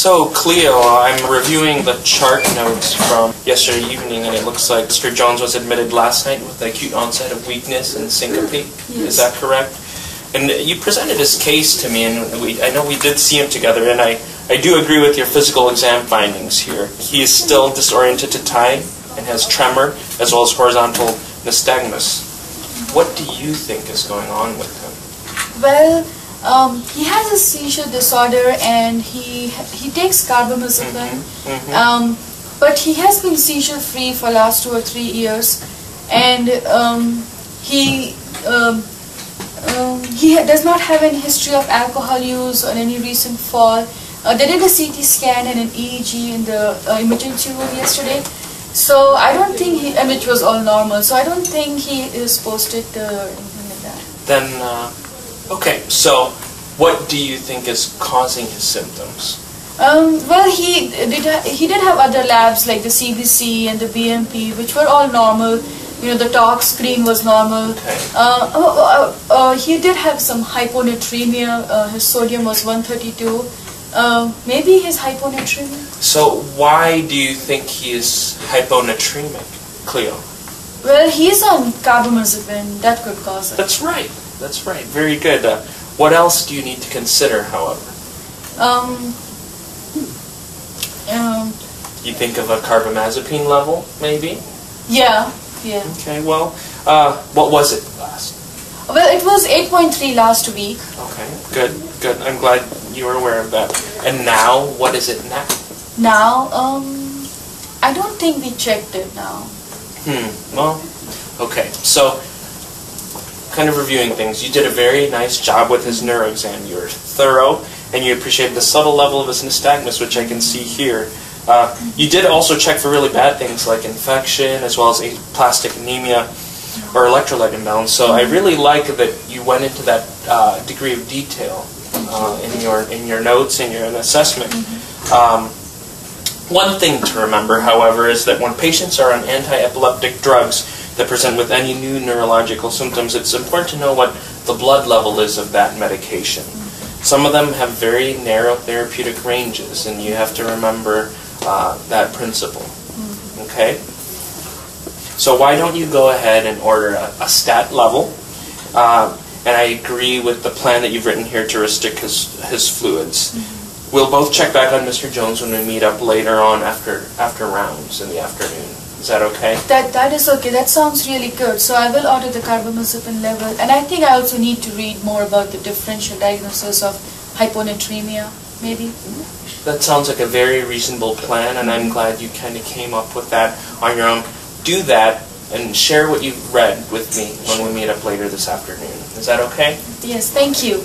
So, Cleo, I'm reviewing the chart notes from yesterday evening, and it looks like Mr. Jones was admitted last night with acute onset of weakness and syncope. Yes. Is that correct? And you presented his case to me, and I know we did see him together, and I do agree with your physical exam findings here. He is still disoriented to time and has tremor, as well as horizontal nystagmus. What do you think is going on with him? Well, he has a seizure disorder, and he takes carbamazepine, but he has been seizure-free for last 2 or 3 years, and he does not have any history of alcohol use or any recent fall. They did a CT scan and an EEG in the emergency room yesterday, so I don't think which was all normal, so I don't think he is posted anything like that. Then, okay, so what do you think is causing his symptoms? Well, he did have other labs like the CBC and the BMP, which were all normal. You know, the tox screen was normal. Okay. He did have some hyponatremia. His sodium was 132. Maybe his hyponatremia. So why do you think he is hyponatremic, Cleo? Well, he's on carbamazepine. That could cause it. That's right. That's right. Very good. What else do you need to consider, however? You think of a carbamazepine level, maybe? Yeah. Yeah. Okay, well, what was it last? Well, it was 8.3 last week. Okay, good, good. I'm glad you were aware of that. And now, what is it now? Now, I don't think we checked it now. Well, okay. So, kind of reviewing things, you did a very nice job with his neuro exam. You were thorough, and you appreciated the subtle level of his nystagmus, which I can see here. You did also check for really bad things like infection, as well as aplastic anemia or electrolyte imbalance. So I really like that you went into that degree of detail in your notes and your assessment. One thing to remember, however, is that when patients are on anti-epileptic drugs that present with any new neurological symptoms, it's important to know what the blood level is of that medication. Some of them have very narrow therapeutic ranges, and you have to remember that principle. Okay? So why don't you go ahead and order a stat level, and I agree with the plan that you've written here to restrict his fluids. We'll both check back on Mr. Jones when we meet up later on after rounds in the afternoon. Is that okay? That is okay. That sounds really good. So I will order the carbamazepine level, and I think I also need to read more about the differential diagnosis of hyponatremia, maybe. That sounds like a very reasonable plan, and I'm glad you kind of came up with that on your own. Do that and share what you've read with me when we meet up later this afternoon. Is that okay? Yes, thank you.